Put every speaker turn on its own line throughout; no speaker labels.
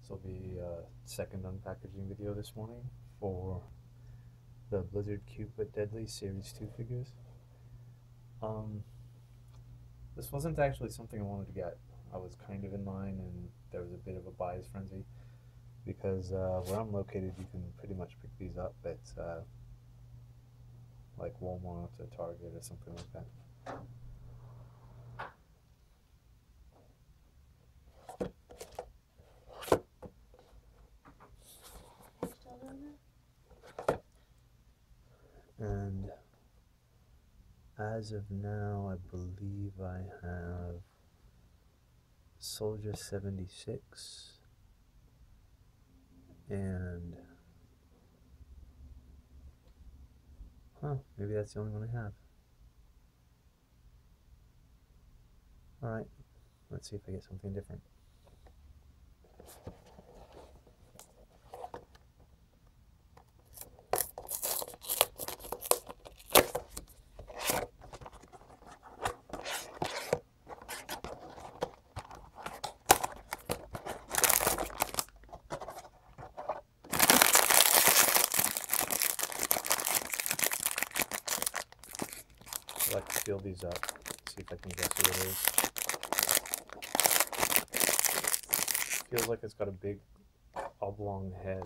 This will be a second unpackaging video this morning for the Blizzard Cupid Deadly Series 2 figures. This wasn't actually something I wanted to get. I was kind of in line and there was a bit of a buyer's frenzy because where I'm located you can pretty much pick these up at like Walmart or Target or something like that. And as of now, I believe I have Soldier 76 and maybe that's the only one I have. Alright, let's see if I get something different. I like to feel these up, see if I can guess what it is. Feels like it's got a big oblong head.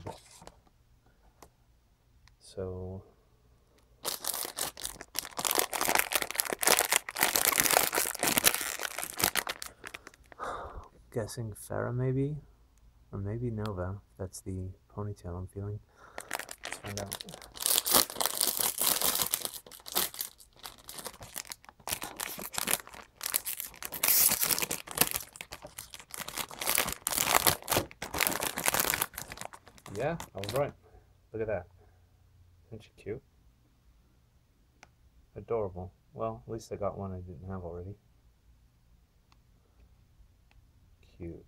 So guessing Farah maybe? Or maybe Nova, if that's the ponytail I'm feeling. Let's find out. Yeah, I was right. Look at that. Isn't she cute? Adorable. Well, at least I got one I didn't have already. Cute.